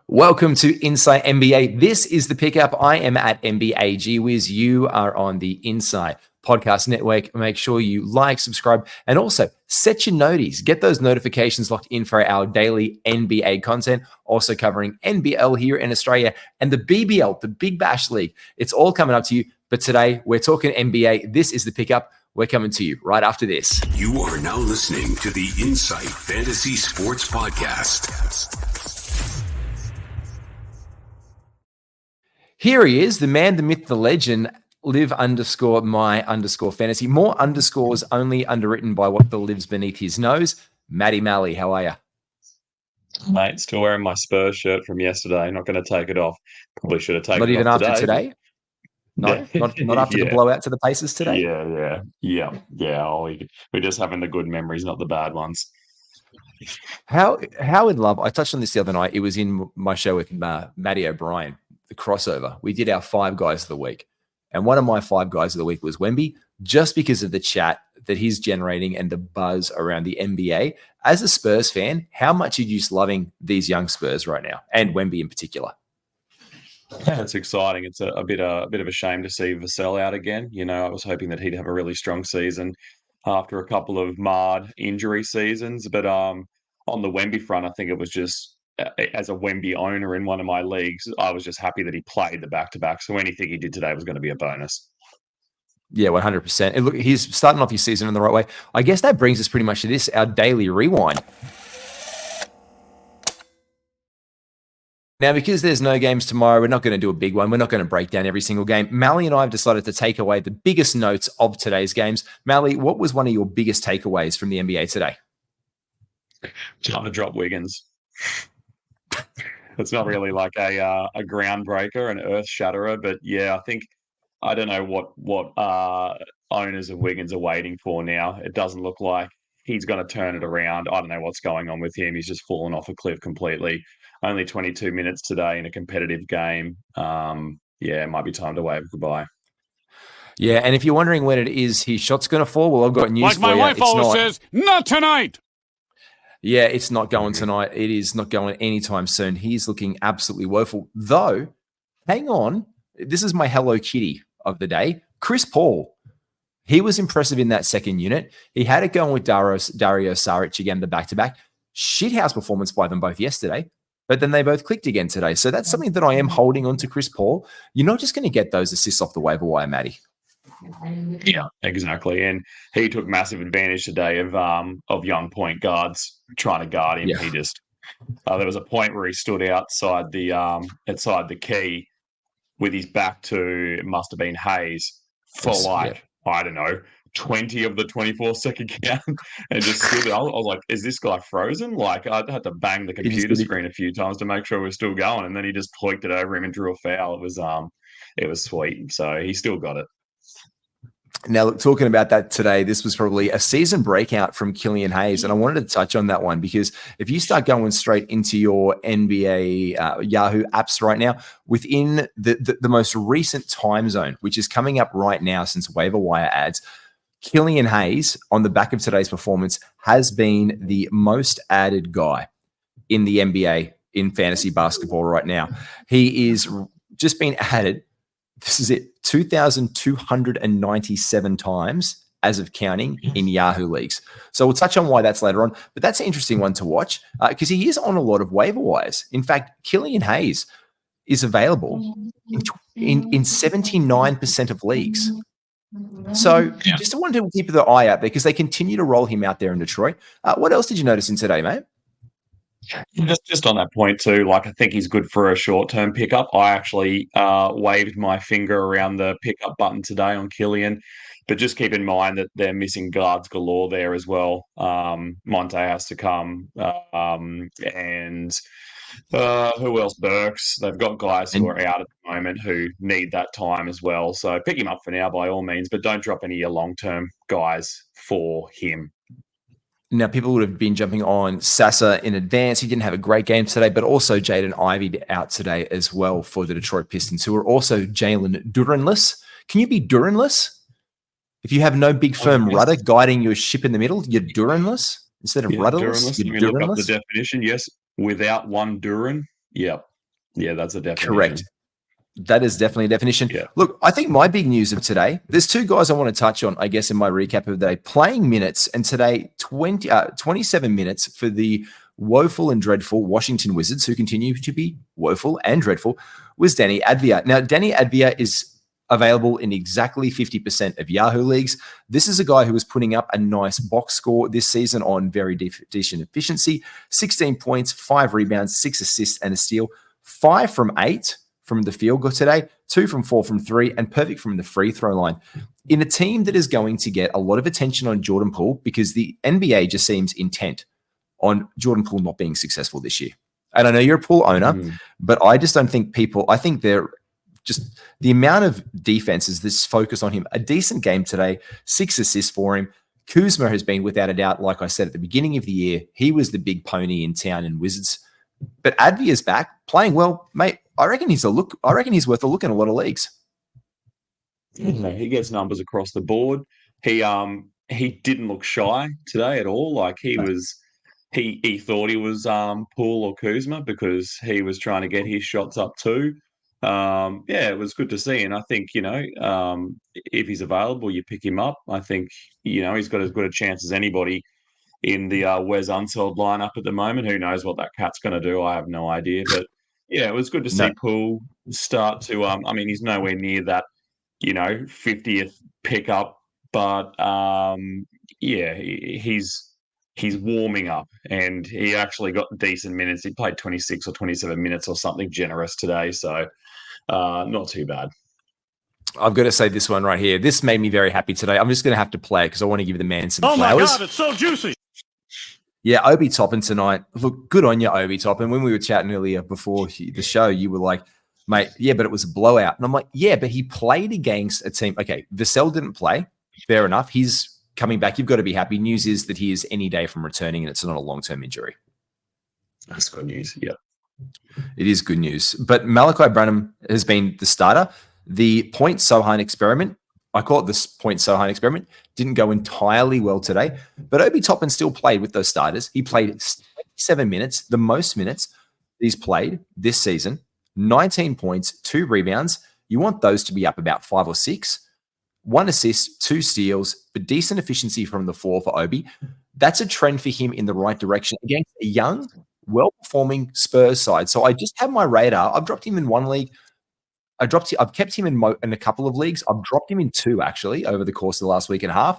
Welcome to Insight NBA. This is the pickup. I am at NBA GWiz. You are on the Insight Podcast Network. Make sure you like, subscribe, and also set your noties. Get those notifications locked in for our daily NBA content, also covering NBL here in Australia and the BBL, the Big Bash League. It's all coming up to you. But today we're talking NBA. This is the pickup. We're coming to you right after this. You are now listening to the Insight Fantasy Sports Podcast. Here he is, the man, the myth, the legend, live_my_fantasy. More underscores only underwritten by what the lives beneath his nose. Matty Malley, how are you? Mate, still wearing my Spurs shirt from yesterday. Not going to take it off. Probably should have taken Not it even off after today? No, not after the blowout to the Pacers today? Yeah. Oh, we're just having the good memories, not the bad ones. How in love, I touched on this the other night. It was in my show with Matty O'Brien, the crossover. We did our 5 guys of the week. And one of my 5 guys of the week was Wemby, just because of the chat that he's generating and the buzz around the NBA. As a Spurs fan, how much are you just loving these young Spurs right now, and Wemby in particular? Yeah, it's exciting. It's a bit of a shame to see Vassell out again. You know, I was hoping that he'd have a really strong season after a couple of marred injury seasons. But on the Wemby front, I think it was just, as a Wemby owner in one of my leagues, I was just happy that he played the back-to-back. So anything he did today was going to be a bonus. Yeah, 100%. And look, he's starting off his season in the right way. I guess that brings us pretty much to this, our daily rewind. Now, because there's no games tomorrow, we're not going to do a big one. We're not going to break down every single game. Malley and I have decided to take away the biggest notes of today's games. Malley, what was one of your biggest takeaways from the NBA today? Time to drop Wiggins. It's not really like a groundbreaker, an earth shatterer, but yeah, I don't know what owners of Wiggins are waiting for now. It doesn't look like he's going to turn it around. I don't know what's going on with him. He's just fallen off a cliff completely. Only 22 minutes today in a competitive game. It might be time to wave goodbye. Yeah, and if you're wondering when it is his shot's going to fall, well, I've got news for you. Like my wife always says, not tonight. Yeah, it's not going tonight. It is not going anytime soon. He's looking absolutely woeful. Though, hang on. This is my Hello Kitty of the day. Chris Paul. He was impressive in that second unit. He had it going with Dario Saric again, the back-to-back. Shithouse performance by them both yesterday, but then they both clicked again today. So that's something that I am holding on to Chris Paul. You're not just going to get those assists off the waiver wire, Matty. Yeah, exactly. And he took massive advantage today of young point guards trying to guard him. Yeah. He just there was a point where he stood outside the key with his back to, it must have been Hayes, for I don't know, 20 of the 24-second count, and just stood there. I was like, is this guy frozen? Like, I had to bang the computer screen a few times to make sure we're still going, and then he just poked it over him and drew a foul. It was sweet. So he still got it. Now, look, talking about that today, this was probably a season breakout from Killian Hayes, and I wanted to touch on that one because if you start going straight into your NBA Yahoo apps right now, within the most recent time zone, which is coming up right now since waiver wire ads, Killian Hayes, on the back of today's performance, has been the most added guy in the NBA in fantasy basketball right now. He is just been added, this is it, 2,297 times as of counting in Yahoo leagues. So we'll touch on why that's later on, but that's an interesting one to watch because he is on a lot of waiver wires. In fact, Killian Hayes is available in 79% of leagues. So just wanted to keep the eye out there because they continue to roll him out there in Detroit. What else did you notice in today, mate? Just on that point too, like I think he's good for a short-term pickup. I actually waved my finger around the pickup button today on Killian, but just keep in mind that they're missing guards galore there as well. Monte has to come, and who else? Burks. They've got guys who are out at the moment who need that time as well. So pick him up for now by all means, but don't drop any of your long-term guys for him. Now, people would have been jumping on Sasa in advance. He didn't have a great game today, but also Jaden Ivey out today as well for the Detroit Pistons, who are also Jalen Durenless. Can you be Durenless? If you have no big firm rudder guiding your ship in the middle, you're Durenless instead of rudderless. Let me look up the definition. Yes, without one Duren. Yep. Yeah, that's a definition. Correct. That is definitely a definition. Yeah. Look, I think my big news of today, there's two guys I want to touch on, I guess, in my recap of the day. Playing minutes, and today 27 minutes for the woeful and dreadful Washington Wizards, who continue to be woeful and dreadful, was Danny Advia. Now, Danny Advia is available in exactly 50% of Yahoo leagues. This is a guy who was putting up a nice box score this season on very decent efficiency. 16 points, 5 rebounds, 6 assists, and a steal. 5 from 8 from the field goal today, 2 from 4 from 3, and perfect from the free throw line. In a team that is going to get a lot of attention on Jordan Poole, because the NBA just seems intent on Jordan Poole not being successful this year. And I know you're a Poole owner, but I just don't think I think they're just the amount of defenses that's focused on him. A decent game today, 6 assists for him. Kuzma has been, without a doubt, like I said at the beginning of the year, he was the big pony in town in Wizards. But Advia's back, playing well, mate. I reckon he's worth a look in a lot of leagues. He gets numbers across the board. He didn't look shy today at all. Like he thought he was Poole or Kuzma because he was trying to get his shots up too. It was good to see, and I think if he's available, you pick him up. I think he's got as good a chance as anybody in the Wes Unseld lineup at the moment. Who knows what that cat's going to do? I have no idea, but yeah, it was good to see Poole start to. He's nowhere near that 50th pickup, but he's warming up, and he actually got decent minutes. He played 26 or 27 minutes or something generous today, so not too bad. I've got to say this one right here. This made me very happy today. I'm just going to have to play it because I want to give the man some flowers. Oh my God, it's so juicy. Yeah, Obi Toppin tonight. Look, good on you, Obi Toppin. When we were chatting earlier before the show, you were like, mate, yeah, but it was a blowout. And I'm like, yeah, but he played against a team. Okay, Vassell didn't play. Fair enough. He's coming back. You've got to be happy. News is that he is any day from returning, and it's not a long-term injury. That's good news. Yeah. It is good news. But Malachi Branham has been the starter. The Point Sohan experiment, I call it the Point Sohan experiment, didn't go entirely well today. But Obi Toppin still played with those starters. He played 27 minutes, the most minutes he's played this season. 19 points, 2 rebounds. You want those to be up about 5 or 6. 1 assist, 2 steals, but decent efficiency from the floor for Obi. That's a trend for him in the right direction against a young, well-performing Spurs side. So I just have my radar. I've dropped him in one league. I've kept him in a couple of leagues. I've dropped him in 2 actually over the course of the last week and a half.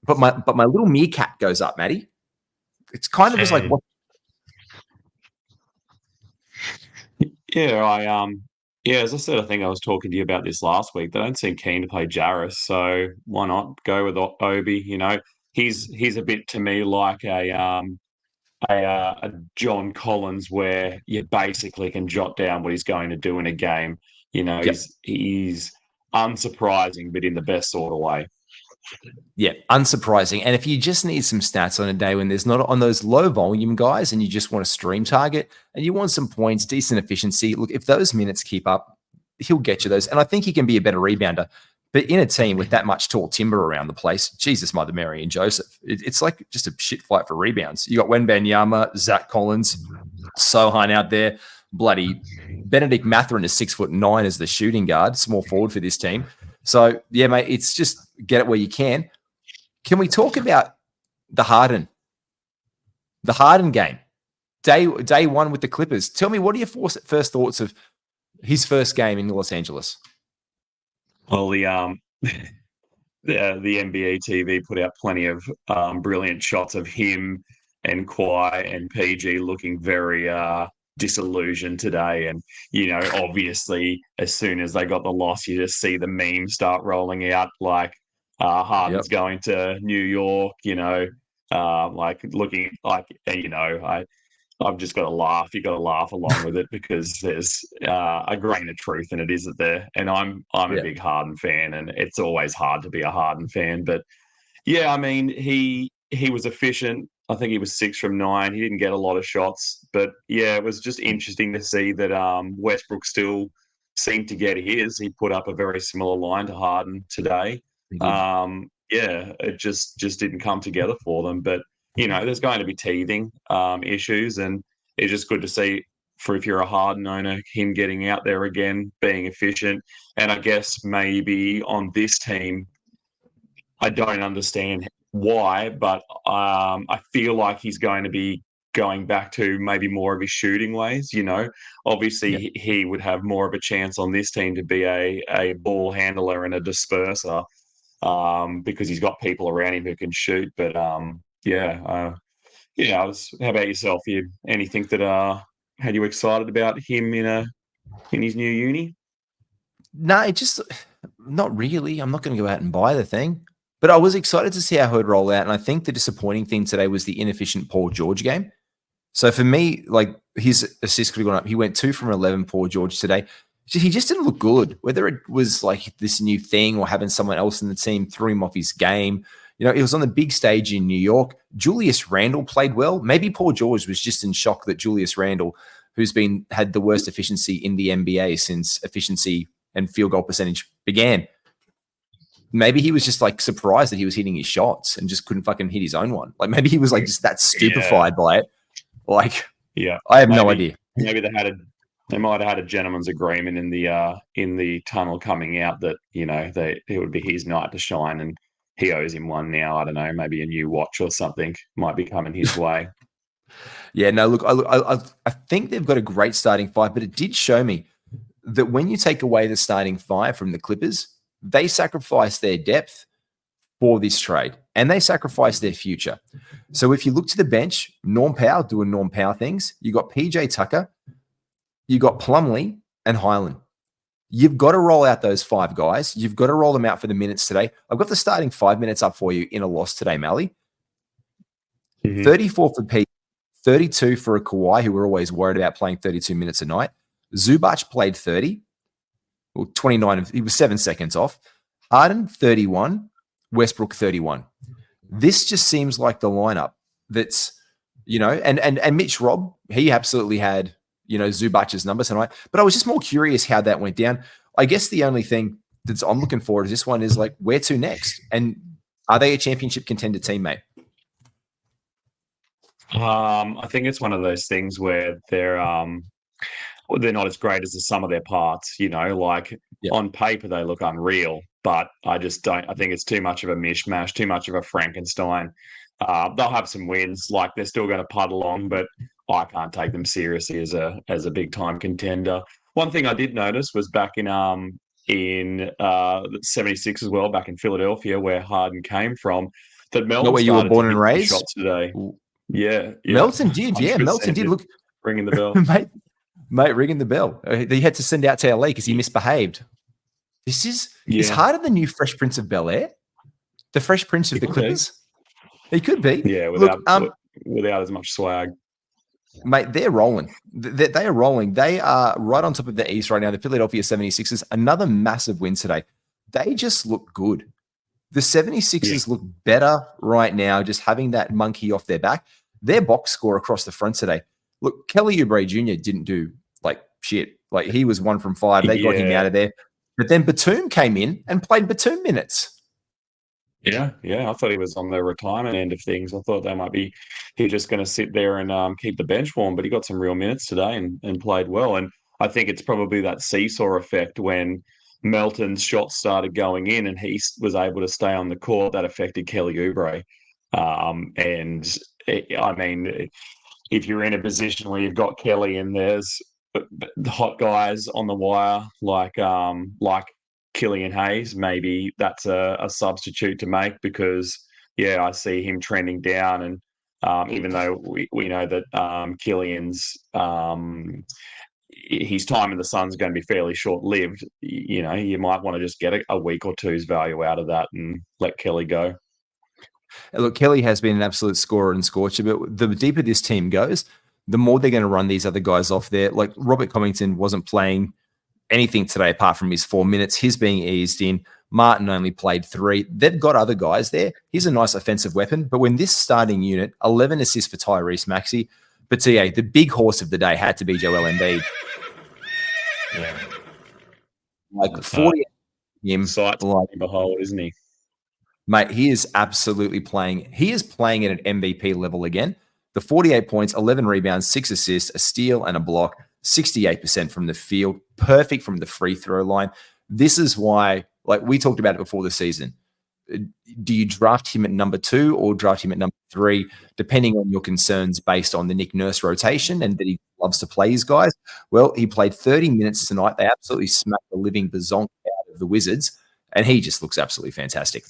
But my little meerkat goes up, Matty. It's kind of just like what. Yeah, as I said, I think I was talking to you about this last week. They don't seem keen to play Jarris, so why not go with Obi? He's a bit to me like a John Collins, where you basically can jot down what he's going to do in a game. Yep. He's unsurprising, but in the best sort of way. Yeah, unsurprising. And if you just need some stats on a day when there's not on those low volume guys and you just want a stream target and you want some points, decent efficiency, look, if those minutes keep up, he'll get you those. And I think he can be a better rebounder. But in a team with that much tall timber around the place, Jesus, Mother Mary and Joseph, it's like just a shit fight for rebounds. You got Wembanyama, Zach Collins, Sohan out there, bloody Benedict Mathurin is 6'9" as the shooting guard, small forward for this team. So, yeah, mate, it's just get it where you can. Can we talk about the Harden game? Day one with the Clippers. Tell me, what are your first thoughts of his first game in Los Angeles? Well, the NBA TV put out plenty of brilliant shots of him and Kawhi and PG looking very disillusioned today. And, obviously, as soon as they got the loss, you just see the memes start rolling out, like Harden's going to New York, like looking like, I've just got to laugh. You got to laugh along with it because there's a grain of truth in it, isn't there? And I'm a big Harden fan, and it's always hard to be a Harden fan. But yeah, I mean, he was efficient. I think he was 6 from 9. He didn't get a lot of shots, but yeah, it was just interesting to see that Westbrook still seemed to get his. He put up a very similar line to Harden today. It just didn't come together for them. But there's going to be teething issues, and it's just good to see for if you're a Harden owner, him getting out there again, being efficient. And I guess maybe on this team, I don't understand why, but I feel like he's going to be going back to maybe more of his shooting ways. Obviously he would have more of a chance on this team to be a ball handler and a disperser because he's got people around him who can shoot. But how about yourself? You anything that had you excited about him in his new uni? No, it just not really. I'm not going to go out and buy the thing. But I was excited to see how he'd roll out. And I think the disappointing thing today was the inefficient Paul George game. So for me, like his assist could have gone up. He went 2 from 11, Paul George today. He just didn't look good, whether it was like this new thing or having someone else in the team threw him off his game. It was on the big stage in New York. Julius Randle played well. Maybe Paul George was just in shock that Julius Randle, who's had the worst efficiency in the NBA since efficiency and field goal percentage began, maybe he was just like surprised that he was hitting his shots and just couldn't fucking hit his own one. Like maybe he was like just that stupefied by it. Like, I have no idea. Maybe they might have had a gentleman's agreement in the tunnel coming out that it would be his night to shine, and he owes him one now. I don't know, maybe a new watch or something might be coming his way. Yeah, no, look, I think they've got a great starting five, but it did show me that when you take away the starting five from the Clippers, they sacrifice their depth for this trade and they sacrifice their future. So if you look to the bench, Norm Powell doing Norm Powell things, you got PJ Tucker, you got Plumlee and Highland. You've got to roll out those 5 guys. You've got to roll them out for the minutes today. I've got the starting 5 minutes up for you in a loss today, Malley. 34 for Pete, 32 for a Kawhi, who we're always worried about playing 32 minutes a night. Zubac played 30. Well, 29. He was 7 seconds off. Harden, 31. Westbrook, 31. This just seems like the lineup that's, and Mitch Robb, he absolutely had, Zubac's number tonight. But I was just more curious how that went down. I guess the only thing that I'm looking forward to this one is like, where to next? And are they a championship contender team, mate? I think it's one of those things where they're not as great as the sum of their parts, on paper they look unreal, but I just don't. I think it's too much of a mishmash, too much of a Frankenstein. They'll have some wins, like they're still going to putt along, but I can't take them seriously as a big time contender. One thing I did notice was back in the 76 as well, back in Philadelphia, where Harden came from, that Melton not where you were born and raised shots today. Yeah. Melton did. Yeah, Melton did. Look, ringing the bell, mate, ringing the bell. He had to send out to LA because he misbehaved. This is Harder than new Fresh Prince of Bel-Air, the Fresh Prince of the Clippers. He could be. Yeah, without as much swag. Mate, they're rolling. They are rolling. They are right on top of the East right now. The Philadelphia 76ers, another massive win today. They just look good. The 76ers look better right now, just having that monkey off their back. Their box score across the front today. Look, Kelly Oubre Jr. didn't do like shit. Like he was 1 from 5. They got him out of there. But then Batum came in and played Batum minutes. Yeah. I thought he was on the retirement end of things. I thought he just going to sit there and keep the bench warm, but he got some real minutes today and played well. And I think it's probably that seesaw effect when Melton's shots started going in and he was able to stay on the court that affected Kelly Oubre. If you're in a position where you've got Kelly and there's the hot guys on the wire like Killian Hayes, maybe that's a substitute to make because I see him trending down, and even though we know that Killian's his time in the Sun's going to be fairly short-lived, you might want to just get a week or two's value out of that and let Kelly go. Look, Kelly has been an absolute scorer and scorcher, but the deeper this team goes, the more they're going to run these other guys off there. Like Robert Covington wasn't playing anything today apart from his 4 minutes. He's being eased in. Martin only played 3. They've got other guys there. He's a nice offensive weapon, but when this starting unit, 11 assists for Tyrese Maxey, but TA, the big horse of the day had to be Joel Embiid. Yeah. Like 40 him. Sight to behold, isn't he? Mate, he is absolutely playing. He is playing at an MVP level again. The 48 points, 11 rebounds, 6 assists, a steal, and a block. 68% from the field, perfect from the free throw line. This is why, like we talked about it before the season. Do you draft him at number 2 or draft him at number 3, depending on your concerns based on the Nick Nurse rotation and that he loves to play his guys? Well, he played 30 minutes tonight. They absolutely smacked the living bazonk out of the Wizards, and he just looks absolutely fantastic.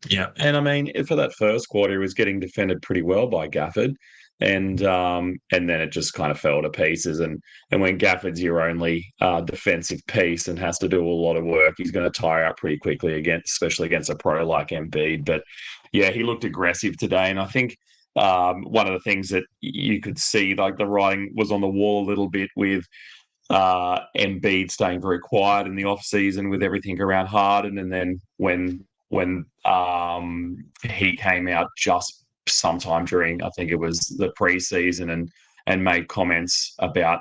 Yeah, and I mean, for that first quarter, he was getting defended pretty well by Gafford, and then it just kind of fell to pieces. And when Gafford's your only defensive piece and has to do a lot of work, he's going to tire out pretty quickly especially against a pro like Embiid. But yeah, he looked aggressive today, and I think one of the things that you could see, like the writing was on the wall a little bit with Embiid staying very quiet in the off season with everything around Harden, and then when he came out just sometime during, I think it was the preseason, and made comments about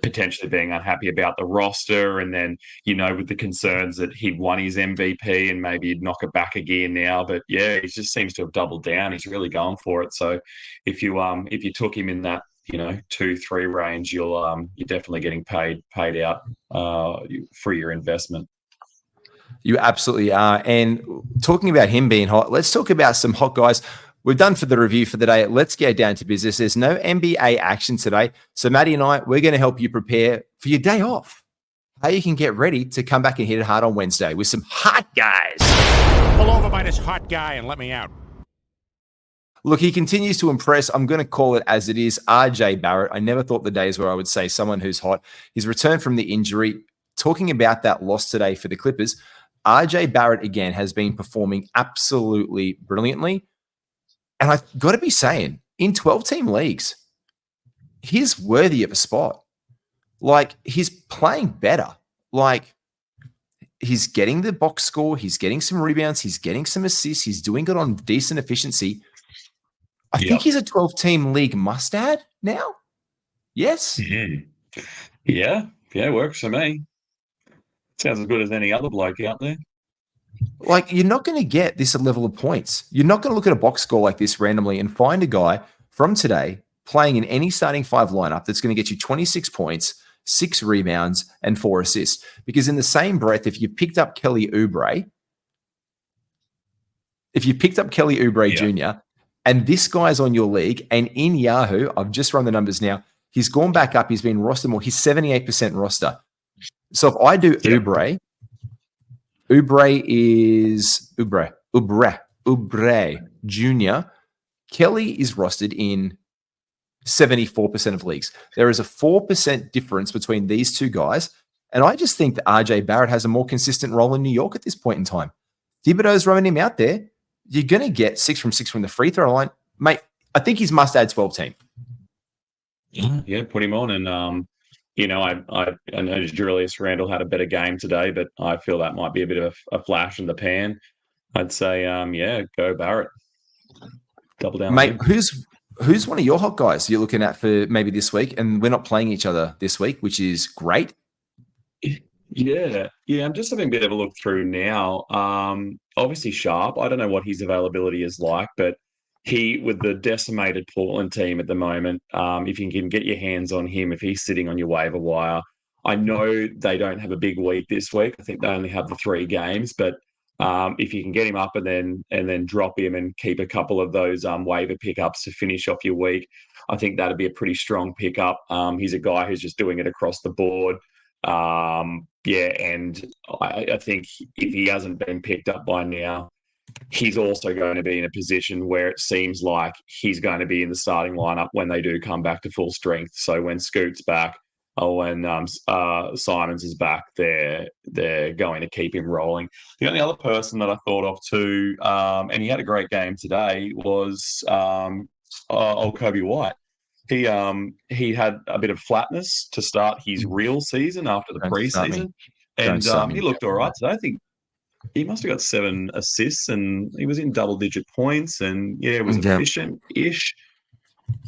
potentially being unhappy about the roster, and then with the concerns that he'd won his MVP and maybe he'd knock it back a gear now. But yeah, he just seems to have doubled down. He's really going for it. So if you took him in that 2-3 range, you're definitely getting paid out for your investment. You absolutely are. And talking about him being hot, let's talk about some hot guys. We're done for the review for the day. Let's get down to business. There's no NBA action today. So Matty and I, we're going to help you prepare for your day off. How you can get ready to come back and hit it hard on Wednesday with some hot guys. Pull over by this hot guy and let me out. Look, he continues to impress. I'm going to call it as it is. RJ Barrett. I never thought the days where I would say someone who's hot. He's returned from the injury. Talking about that loss today for the Clippers, RJ Barrett, again, has been performing absolutely brilliantly. And I've got to be saying, in 12-team leagues, he's worthy of a spot. Like, he's playing better. Like, he's getting the box score. He's getting some rebounds. He's getting some assists. He's doing it on decent efficiency. I think he's a 12-team league must-add now. Yes? Mm-hmm. Yeah, works for me. Sounds as good as any other bloke out there. Like, you're not going to get this level of points. You're not going to look at a box score like this randomly and find a guy from today playing in any starting 5 lineup that's going to get you 26 points, 6 rebounds, and 4 assists. Because in the same breath, if you picked up Kelly Oubre Jr., and this guy's on your league, and in Yahoo, I've just run the numbers now, he's gone back up, he's been rostered more, he's 78% roster. So if I do Oubre is Oubre Jr. Kelly is rostered in 74% of leagues. There is a 4% difference between these two guys. And I just think that RJ Barrett has a more consistent role in New York at this point in time. Thibodeau's running him out there. You're going to get 6 from 6 from the free throw line. Mate, I think he's must-add 12 team. Yeah, put him on. And, I know Julius Randle had a better game today, but I feel that might be a bit of a flash in the pan. I'd say, go Barrett. Double down. Mate, who's one of your hot guys you're looking at for maybe this week? And we're not playing each other this week, which is great. Yeah. I'm just having a bit of a look through now. Obviously Sharp. I don't know what his availability is like, but he, with the decimated Portland team at the moment, if you can get your hands on him, if he's sitting on your waiver wire, I know they don't have a big week this week. I think they only have the 3 games, but if you can get him up and then drop him and keep a couple of those waiver pickups to finish off your week, I think that'd be a pretty strong pickup. He's a guy who's just doing it across the board. And I think if he hasn't been picked up by now, he's also going to be in a position where it seems like he's going to be in the starting lineup when they do come back to full strength. So when Scoot's back or when Simons is back, they're going to keep him rolling. The only other person that I thought of too, and he had a great game today, was old Kobe White. He had a bit of flatness to start his real season after the preseason, and he looked all right today. I think he must have got 7 assists, and he was in double-digit points, and it was efficient-ish.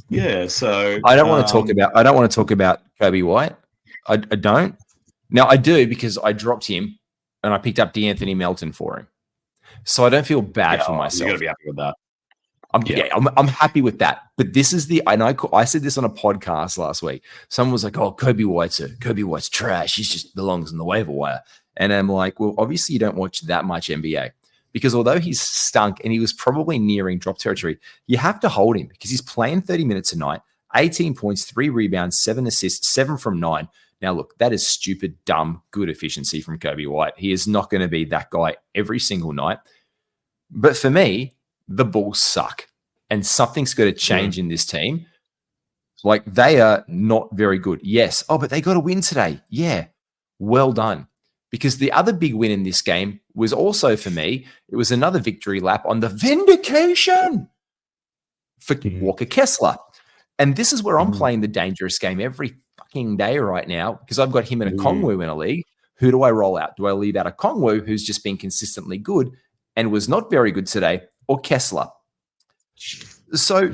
Yeah, so I don't want to talk about Kobe White. I don't. Now I do, because I dropped him and I picked up DeAnthony Melton for him, so I don't feel bad for myself. You got to be happy with that. I'm happy with that. But this is I said this on a podcast last week. Someone was like, "Oh, Kobe White's trash. He just belongs in the waiver wire." And I'm like, well, obviously you don't watch that much NBA because although he's stunk and he was probably nearing drop territory, you have to hold him because he's playing 30 minutes a night, 18 points, 3 rebounds, 7 assists, 7 from 9. Now, look, that is stupid, dumb, good efficiency from Kobe White. He is not going to be that guy every single night. But for me, the Bulls suck. And something's got to change in this team. Like, they are not very good. Yes. Oh, but they got a win today. Yeah. Well done. Because the other big win in this game was also, for me, it was another victory lap on the vindication for Walker Kessler. And this is where I'm playing the dangerous game every fucking day right now because I've got him in a Kongwu in a league. Who do I roll out? Do I leave out a Kongwu who's just been consistently good and was not very good today, or Kessler? So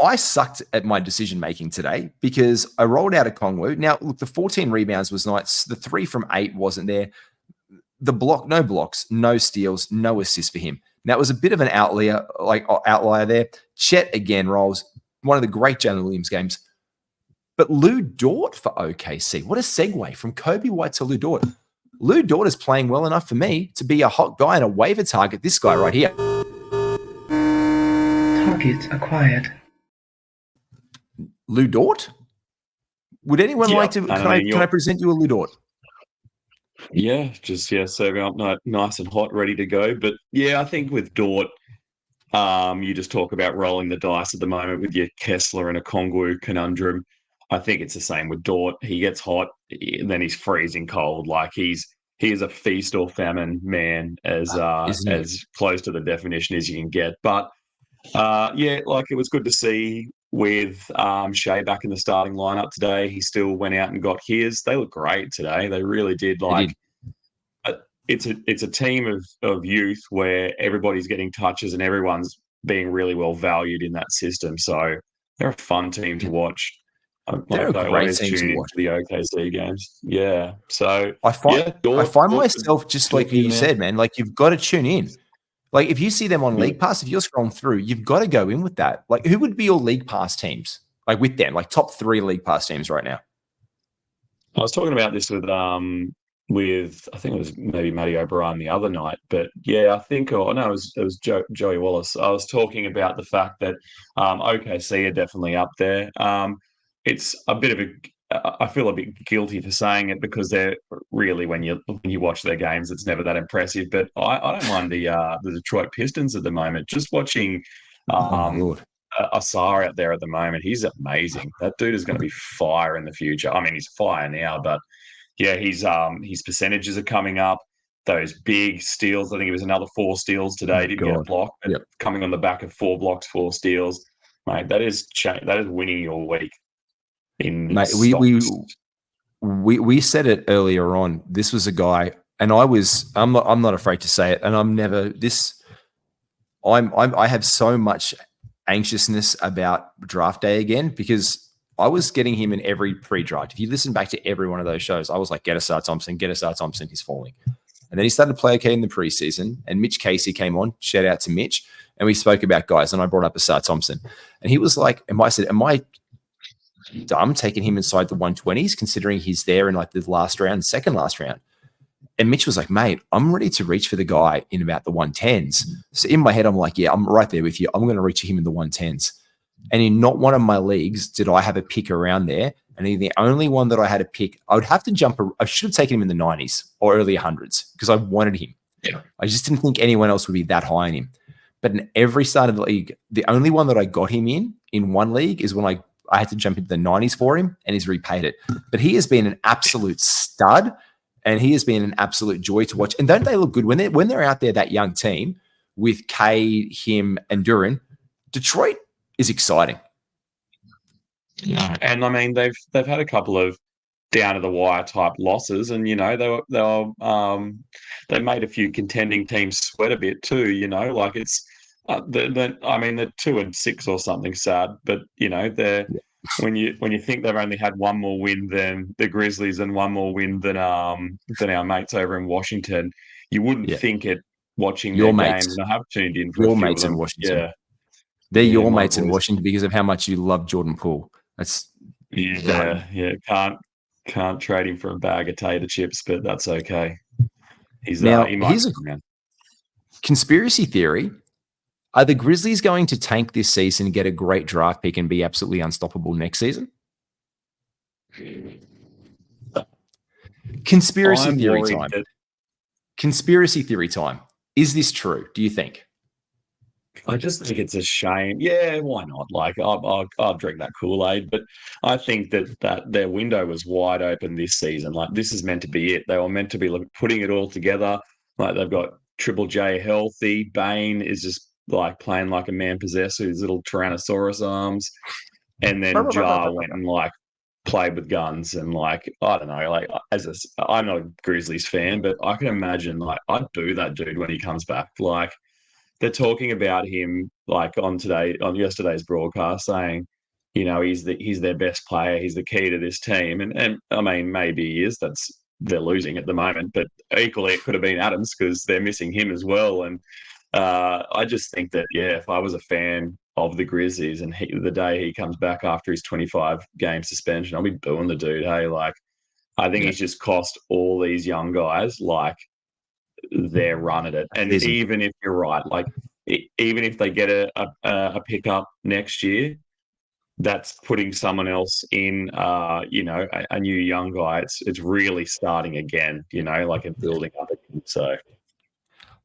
I sucked at my decision-making today because I rolled out a Kongwu. Now, look, the 14 rebounds was nice. The 3 from 8 wasn't there. The block, no blocks, no steals, no assists for him. Now, it was a bit of an outlier there. Chet again rolls. One of the great Jalen Williams games. But Lou Dort for OKC. What a segue from Kobe White to Lou Dort. Lou Dort is playing well enough for me to be a hot guy and a waiver target. This guy right here. Target acquired. Lou Dort? Would anyone like to? Can I present you a Lou Dort? Yeah, serving up nice and hot, ready to go. But yeah, I think with Dort, you just talk about rolling the dice at the moment with your Kessler and a Kongwu conundrum. I think it's the same with Dort. He gets hot, then he's freezing cold. Like he is a feast or famine man, as close to the definition as you can get. But it was good to see with Shea back in the starting lineup today. He still went out and got his. They look great today. They really did. It's a team of youth where everybody's getting touches and everyone's being really well valued in that system. So they're a fun team to watch. They're a great team to watch. The OKC games. Yeah. So I find myself just like you said, man, like you've got to tune in. Like if you see them on League Pass, if you're scrolling through, you've got to go in with that. Like who would be your League Pass teams? Like with them, like top 3 League Pass teams right now. I was talking about this with I think it was maybe Matty O'Brien the other night, but yeah, I think it was Joey Wallace. I was talking about the fact that OKC are definitely up there. It's a bit of I feel a bit guilty for saying it because they're really when you watch their games, it's never that impressive. But I don't mind the Detroit Pistons at the moment. Just watching Asar out there at the moment, he's amazing. That dude is going to be fire in the future. I mean, he's fire now, but yeah, his percentages are coming up. Those big steals. I think it was another 4 steals today. Didn't get a block, but coming on the back of 4 blocks, 4 steals, mate. That is winning your week. Mate, we said it earlier on. This was a guy, and I'm not afraid to say it, and I have so much anxiousness about draft day again because I was getting him in every pre-draft. If you listen back to every one of those shows, I was like, get Asar Thompson, he's falling. And then he started to play okay in the preseason, and Mitch Casey came on. Shout out to Mitch, and we spoke about guys, and I brought up Asar Thompson, and he was like, am I dumb taking him inside the 120s, considering he's there in like the second last round? And Mitch was like, mate, I'm ready to reach for the guy in about the 110s. So in my head, I'm like, yeah, I'm right there with you. I'm going to reach for him in the 110s. And in not one of my leagues did I have a pick around there. And the only one that I had a pick, I should have taken him in the 90s or early 100s because I wanted him. Yeah. I just didn't think anyone else would be that high on him. But in every start of the league, the only one that I got him in one league is when I had to jump into the 90s for him, and he's repaid it. But he has been an absolute stud, and he has been an absolute joy to watch. And don't they look good when they're out there, that young team with Cade, him, and Duran? Detroit is exciting. Yeah, and I mean they've had a couple of down to the wire type losses, and they made a few contending teams sweat a bit too. Like it's. They're 2-6 or something sad, but they're when you think they've only had one more win than the Grizzlies and one more win than our mates over in Washington, you wouldn't think it watching your their games. And I have tuned in for your mates in Washington. They're Yeah, your my mates in boys. Washington because of how much you love Jordan Poole. That's Yeah. Can't trade him for a bag of tater chips, but that's okay. He Now, might here's a come around. conspiracy theory. Are the Grizzlies going to tank this season, get a great draft pick, and be absolutely unstoppable next season? Conspiracy I'm theory worried time. that Conspiracy theory time. Is this true? Do you think? I just think it's a shame. Yeah, why not? Like, I'll drink that Kool-Aid, but I think that their window was wide open this season. Like, this is meant to be it. They were meant to be putting it all together. Like, they've got Triple J healthy. Bane is just like playing like a man possessed with his little Tyrannosaurus arms. And then Jar went and like played with guns and like, I don't know, like I'm not a Grizzlies fan, but I can imagine like I'd boo that dude when he comes back. Like, they're talking about him like on yesterday's broadcast, saying, he's their best player, he's the key to this team, and I mean maybe he is. They're losing at the moment, but equally it could have been Adams because they're missing him as well. And I just think that if I was a fan of the Grizzlies and the day he comes back after his 25 game suspension, I'll be booing the dude. Hey, like I think he's just cost all these young guys like their run at it. And even if you're right, like even if they get a pickup next year, that's putting someone else in, a new young guy. It's really starting again, like and building up again. So,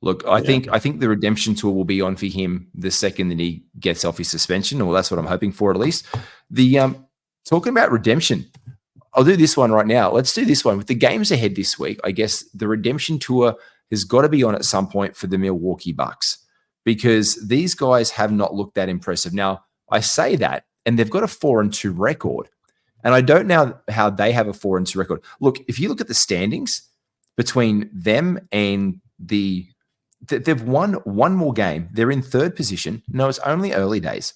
look, I think the redemption tour will be on for him the second that he gets off his suspension. Well, that's what I'm hoping for, at least. The talking about redemption, I'll do this one right now. Let's do this one with the games ahead this week. I guess the redemption tour has got to be on at some point for the Milwaukee Bucks because these guys have not looked that impressive. Now, I say that, and they've got a 4-2 record, and I don't know how they have a 4-2 record. Look, if you look at the standings between them and they've won one more game. They're in third position. No, it's only early days.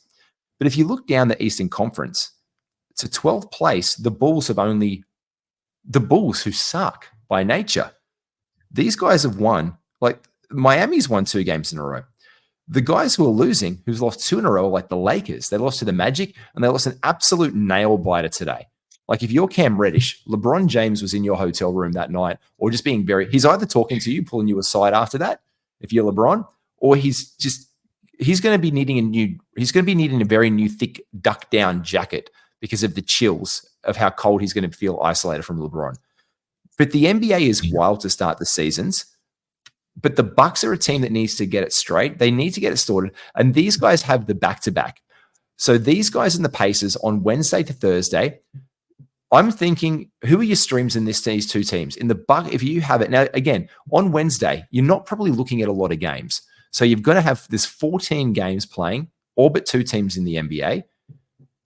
But if you look down the Eastern Conference, to 12th place, the Bulls, who suck by nature. These guys have won, like Miami's won 2 games in a row. The guys who are losing, who's lost 2 in a row, are like the Lakers. They lost to the Magic, and they lost an absolute nail biter today. Like if you're Cam Reddish, LeBron James was in your hotel room that night, or just being he's either talking to you, pulling you aside after that, if you're LeBron, or he's going to be needing a very new thick duck down jacket because of the chills of how cold he's going to feel isolated from LeBron. But the NBA is wild to start the seasons. But the Bucks are a team that needs to get it straight. They need to get it sorted. And these guys have the back-to-back. So these guys and the Pacers on Wednesday to Thursday, I'm thinking, who are your streams in these 2 teams? In the Buck, if you have it. Now, again, on Wednesday, you're not probably looking at a lot of games. So you're going to have this 14 games playing, all but 2 teams in the NBA.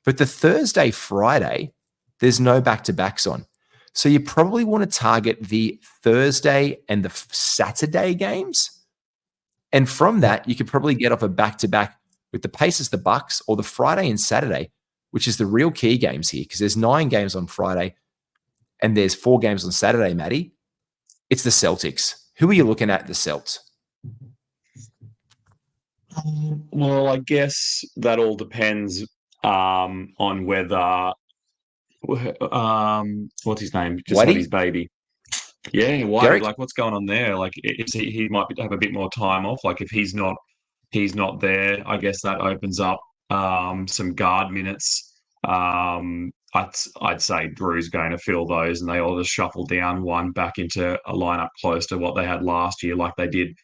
But the Thursday, Friday, there's no back-to-backs on. So you probably want to target the Thursday and the Saturday games. And from that, you could probably get off a back-to-back with the Pacers, the Bucks, or the Friday and Saturday, which is the real key games here, because there's 9 games on Friday and there's 4 games on Saturday, Matty. It's the Celtics. Who are you looking at, the Celts? Well, I guess that all depends on whether what's his name? Just Whitey? had his baby. Yeah, Whitey. Derek? Like, what's going on there? Like, he might have a bit more time off. Like, if he's not there, I guess that opens up some guard minutes. I'd say Drew's going to fill those, and they all just shuffle down one back into a lineup close to what they had last year, like they did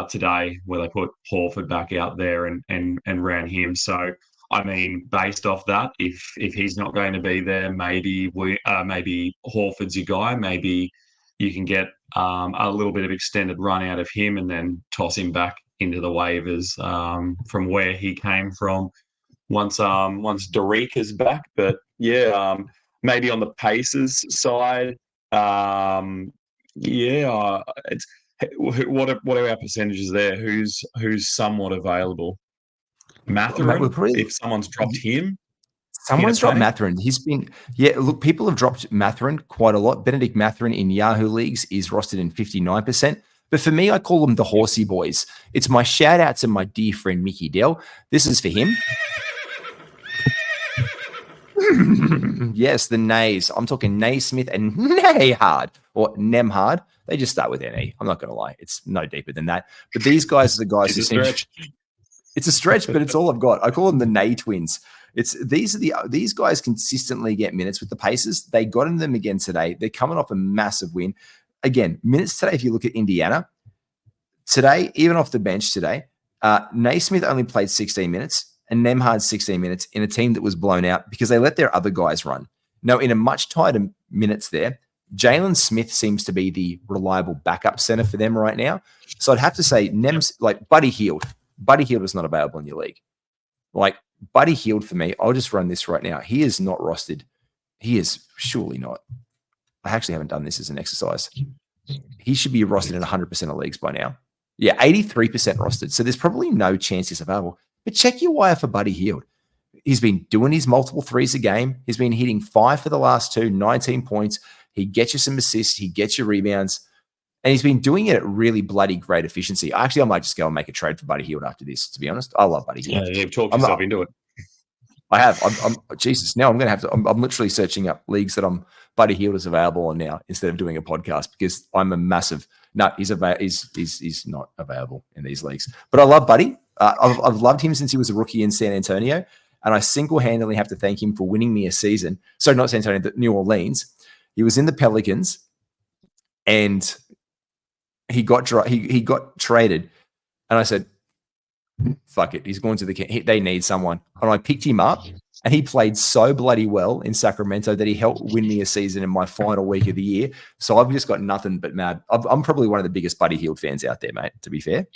today, where they put Horford back out there and ran him. So, I mean, based off that, if he's not going to be there, maybe Horford's your guy. Maybe you can get a little bit of extended run out of him and then toss him back into the waivers from where he came from once Derek is back. But yeah, maybe on the Pacers side, it's what are our percentages there? Who's somewhat available? Mathurin, if someone's dropped him. Someone's dropped Mathurin. He's been, look, people have dropped Mathurin quite a lot. Benedict Mathurin in Yahoo leagues is rostered in 59%. But for me, I call them the Horsey Boys. It's my shout out to my dear friend Mickey Dell. This is for him. Yes, the Nays. I'm talking Naismith and Nayhard or Nemhard. They just start with NE. I'm not going to lie. It's no deeper than that. But these guys are the guys who seem. It's a stretch, but it's all I've got. I call them the Nay twins. These guys consistently get minutes with the Pacers. They got in them again today. They're coming off a massive win. Again, minutes today, if you look at Indiana, today, even off the bench today, Naismith only played 16 minutes and Nemhard 16 minutes in a team that was blown out because they let their other guys run. Now, in a much tighter minutes there, Jalen Smith seems to be the reliable backup center for them right now. So I'd have to say Buddy Hield. Buddy Hield is not available in your league. Like Buddy Hield for me, I'll just run this right now. He is not rostered. He is surely not. I actually haven't done this as an exercise. He should be rostered in 100% of leagues by now. Yeah, 83% rostered. So there's probably no chance he's available. But check your wire for Buddy Hield. He's been doing his multiple threes a game. He's been hitting 5 for the last 2, 19 points. He gets you some assists. He gets you rebounds. And he's been doing it at really bloody great efficiency. Actually, I might just go and make a trade for Buddy Hield after this, to be honest. I love Buddy Hield. Yeah, you've talked yourself into it. I have. Jesus. Now I'm going to have to. I'm literally searching up leagues that Buddy Hield is available on now instead of doing a podcast because I'm a massive. No, he's not available in these leagues. But I love Buddy. I've loved him since he was a rookie in San Antonio, and I single-handedly have to thank him for winning me a season. So not San Antonio, New Orleans. He was in the Pelicans, and he got traded, and I said, fuck it. He's going to they need someone. And I picked him up and he played so bloody well in Sacramento that he helped win me a season in my final week of the year. So I've just got nothing but mad. I'm probably one of the biggest Buddy Hield fans out there, mate, to be fair.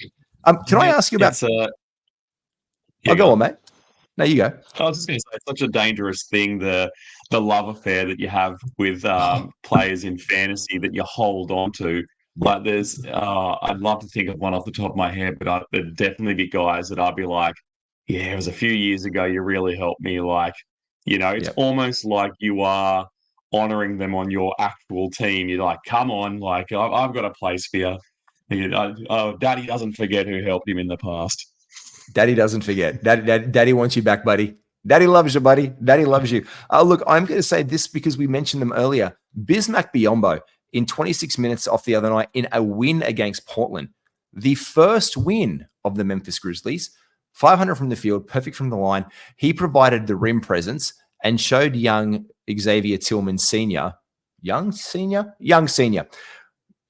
Can I ask you about... go on, mate. No, you go. I was just going to say, it's such a dangerous thing, the love affair that you have with players in fantasy that you hold on to. Like there's, I'd love to think of one off the top of my head, but there'd definitely be guys that I'd be like, yeah, it was a few years ago. You really helped me. Like, it's almost like you are honoring them on your actual team. You're like, come on, like I've got a place for you. Daddy doesn't forget who helped him in the past. Daddy doesn't forget. Daddy wants you back, buddy. Daddy loves you, buddy. Daddy loves you. Look, I'm going to say this because we mentioned them earlier. Bismack Biyombo in 26 minutes off the other night in a win against Portland. The first win of the Memphis Grizzlies, 500 from the field, perfect from the line. He provided the rim presence and showed young Xavier Tillman Sr. Young Senior?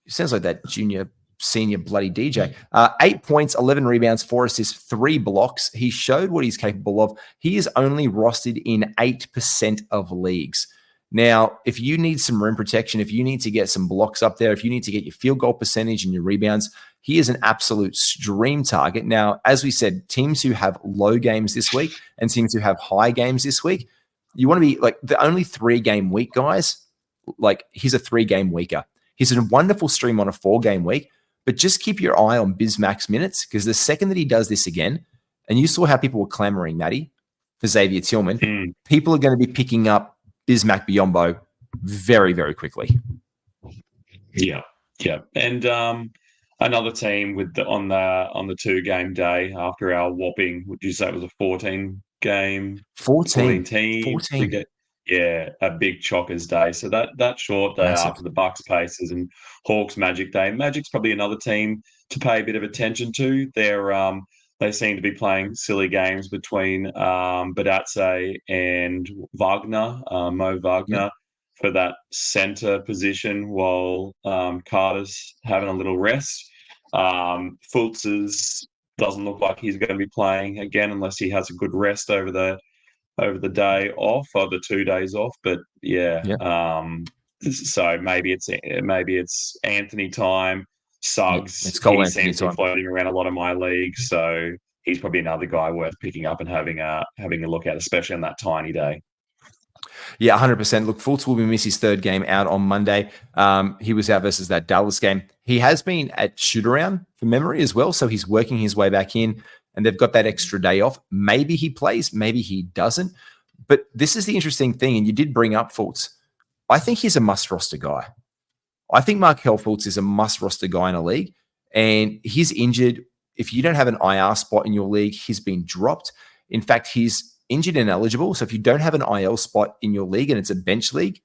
Sounds like that junior senior bloody DJ. 8 points, 11 rebounds, 4 assists, 3 blocks. He showed what he's capable of. He is only rostered in 8% of leagues. Now, if you need some rim protection, if you need to get some blocks up there, if you need to get your field goal percentage and your rebounds, he is an absolute stream target. Now, as we said, teams who have low games this week and teams who have high games this week, you want to be like the only 3-game week guys, like he's a 3-game weeker. He's a wonderful stream on a 4-game week, but just keep your eye on Bismack's minutes because the second that he does this again, and you saw how people were clamoring, Matty, for Xavier Tillman, people are going to be picking up Bismack Biyombo very, very quickly. Yeah. And another team on the 2-game day after our whopping, would you say it was a 14-game? 14 teams. A big chockers day. So that short day after the Bucks, Pacers, and Hawks Magic day. Magic's probably another team to pay a bit of attention to. They seem to be playing silly games between Badatse and Wagner, Mo Wagner, for that center position while Carter's having a little rest. Fultz doesn't look like he's going to be playing again unless he has a good rest over the day off or the 2 days off. But so maybe it's Anthony time. Suggs, he seems to be floating around a lot of my leagues, so he's probably another guy worth picking up and having a look at, especially on that tiny day. Yeah, 100%. Look, Fultz will miss his 3rd game out on Monday. He was out versus that Dallas game. He has been at shoot-around for memory as well, so he's working his way back in, and they've got that extra day off. Maybe he plays, maybe he doesn't. But this is the interesting thing, and you did bring up Fultz. I think he's a must-roster guy. I think Markelle Fultz is a must-roster guy in a league. And he's injured. If you don't have an IR spot in your league, he's been dropped. In fact, he's injured and eligible. So if you don't have an IL spot in your league and it's a bench league,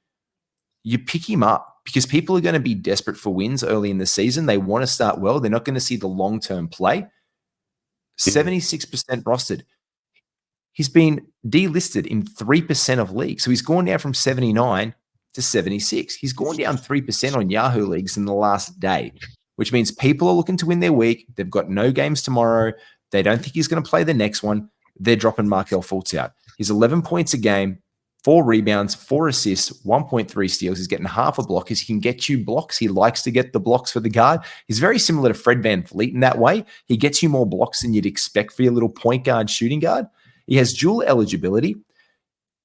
you pick him up because people are going to be desperate for wins early in the season. They want to start well. They're not going to see the long-term play. 76% rostered. He's been delisted in 3% of leagues. So he's gone down from 79 to 76. He's gone down 3% on Yahoo leagues in the last day, which means people are looking to win their week. They've got no games tomorrow. They don't think he's going to play the next one. They're dropping Markel Fultz out. He's 11 points a game, 4 rebounds, 4 assists, 1.3 steals. He's getting half a block because he can get you blocks. He likes to get the blocks for the guard. He's very similar to Fred VanVleet in that way. He gets you more blocks than you'd expect for your little point guard, shooting guard. He has dual eligibility.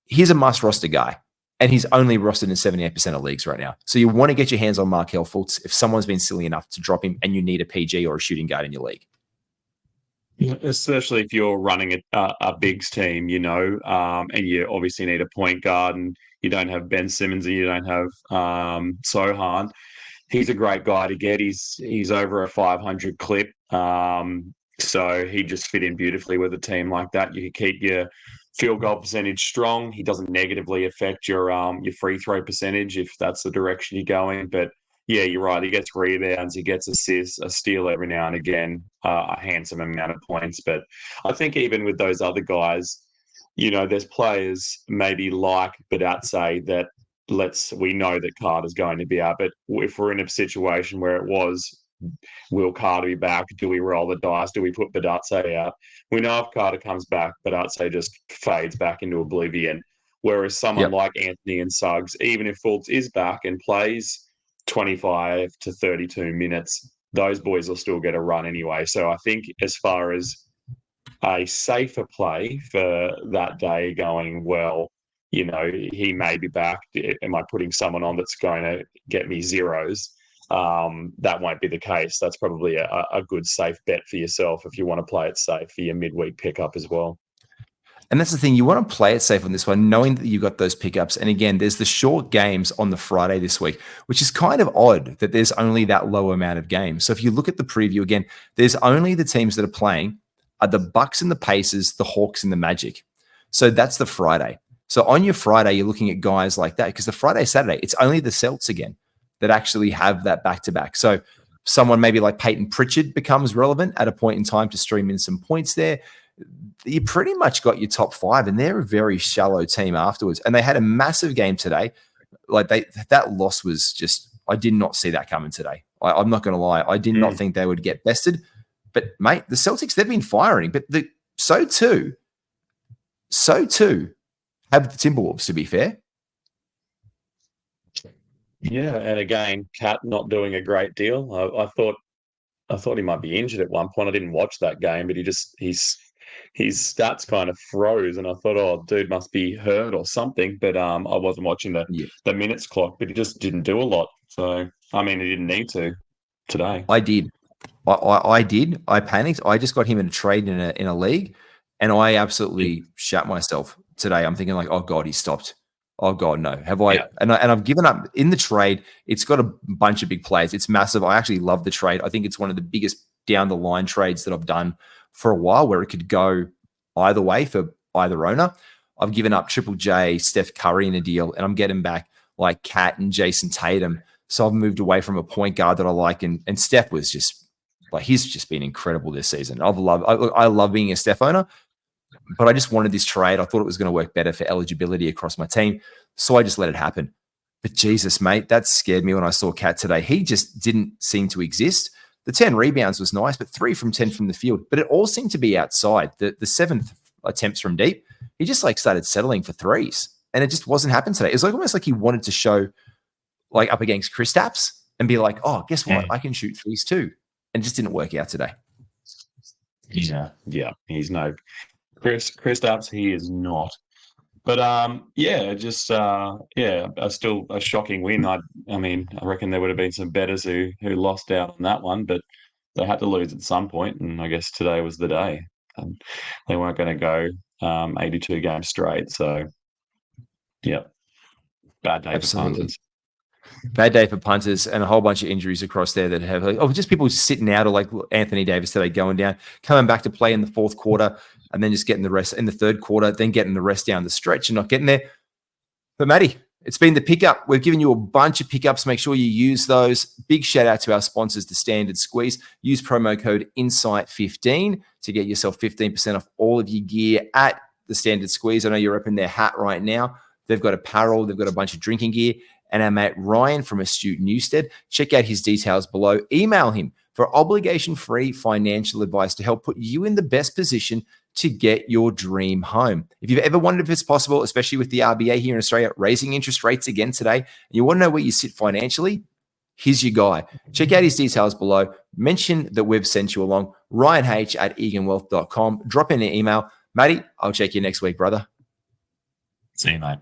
He's a must roster guy, and he's only rostered in 78% of leagues right now. So you want to get your hands on Markel Fultz if someone's been silly enough to drop him and you need a PG or a shooting guard in your league. Yeah, especially if you're running a bigs team, and you obviously need a point guard, and you don't have Ben Simmons and you don't have Sohan. He's a great guy to get. He's over a 500 clip, so he just fit in beautifully with a team like that. You can keep your field goal percentage strong. He doesn't negatively affect your free throw percentage if that's the direction you're going, but. Yeah, you're right. He gets rebounds, he gets assists, a steal every now and again, a handsome amount of points. But I think even with those other guys, there's players maybe like Badatse that we know that Carter's going to be out. But if we're in a situation where it was, will Carter be back? Do we roll the dice? Do we put Badatse out? We know if Carter comes back, Badatse just fades back into oblivion. Whereas someone like Anthony and Suggs, even if Fultz is back and plays 25 to 32 minutes, those boys will still get a run anyway. So I think as far as a safer play for that day going, he may be back. Am I putting someone on that's going to get me zeros? That won't be the case. That's probably a good safe bet for yourself if you want to play it safe for your midweek pickup as well. And that's the thing. You want to play it safe on this one, knowing that you got those pickups. And again, there's the short games on the Friday this week, which is kind of odd that there's only that low amount of games. So if you look at the preview again, there's only the teams that are playing are the Bucks and the Pacers, the Hawks and the Magic. So that's the Friday. So on your Friday, you're looking at guys like that because the Friday, Saturday, it's only the Celts again that actually have that back-to-back. So someone maybe like Peyton Pritchard becomes relevant at a point in time to stream in some points there. You pretty much got your top 5, and they're a very shallow team afterwards. And they had a massive game today. Like that loss was just, I did not see that coming today. I'm not going to lie. I did not think they would get bested. But mate, the Celtics, they've been firing, but so too have the Timberwolves, to be fair. Yeah, and again, Cat not doing a great deal. I thought he might be injured at one point. I didn't watch that game, but his stats kind of froze, and I thought, oh, dude must be hurt or something. But I wasn't watching the minutes clock, but he just didn't do a lot. So, I mean, he didn't need to today. I did. I did. I panicked. I just got him in a trade in a league, and I absolutely shat myself today. I'm thinking like, oh, God, he stopped. Oh, God, no. Have I? Yeah. And I've given up in the trade. It's got a bunch of big players. It's massive. I actually love the trade. I think it's one of the biggest down-the-line trades that I've done for a while where it could go either way for either owner. I've given up Triple J, Steph Curry in a deal, and I'm getting back like Kat and Jason Tatum. So I've moved away from a point guard that I like, and Steph was just like, he's just been incredible this season. I love being a Steph owner, but I just wanted this trade. I thought it was going to work better for eligibility across my team, so I just let it happen. But Jesus, mate, that scared me when I saw Kat today. He just didn't seem to exist. The 10 rebounds was nice, but 3 from 10 from the field. But it all seemed to be outside. The 7th attempts from deep, he just like started settling for threes. And it just wasn't happening today. It was like almost like he wanted to show like up against Kristaps and be like, oh, guess what? I can shoot threes too. And it just didn't work out today. Yeah. He's no Kristaps. He is not. But still a shocking win. I mean, I reckon there would have been some bettors who lost out on that one, but they had to lose at some point, and I guess today was the day. They weren't going to go 82 games straight, so yeah, bad day for punters. Bad day for punters and a whole bunch of injuries across there that have just people sitting out, or like Anthony Davis today going down, coming back to play in the fourth quarter and then just getting the rest in the third quarter, then getting the rest down the stretch and not getting there. But Matty, it's been the pickup. We've given you a bunch of pickups. Make sure you use those. Big shout out to our sponsors, the Standard Squeeze. Use promo code INSIGHT15 to get yourself 15% off all of your gear at the Standard Squeeze. I know you're up in their hat right now. They've got apparel. They've got a bunch of drinking gear. And our mate Ryan from Astute Newstead. Check out his details below. Email him for obligation-free financial advice to help put you in the best position to get your dream home. If you've ever wondered if it's possible, especially with the RBA here in Australia, raising interest rates again today, and you want to know where you sit financially, here's your guy. Check out his details below. Mention that we've sent you along. RyanH@eganwealth.com. Drop in an email. Matty, I'll check you next week, brother. See you, mate.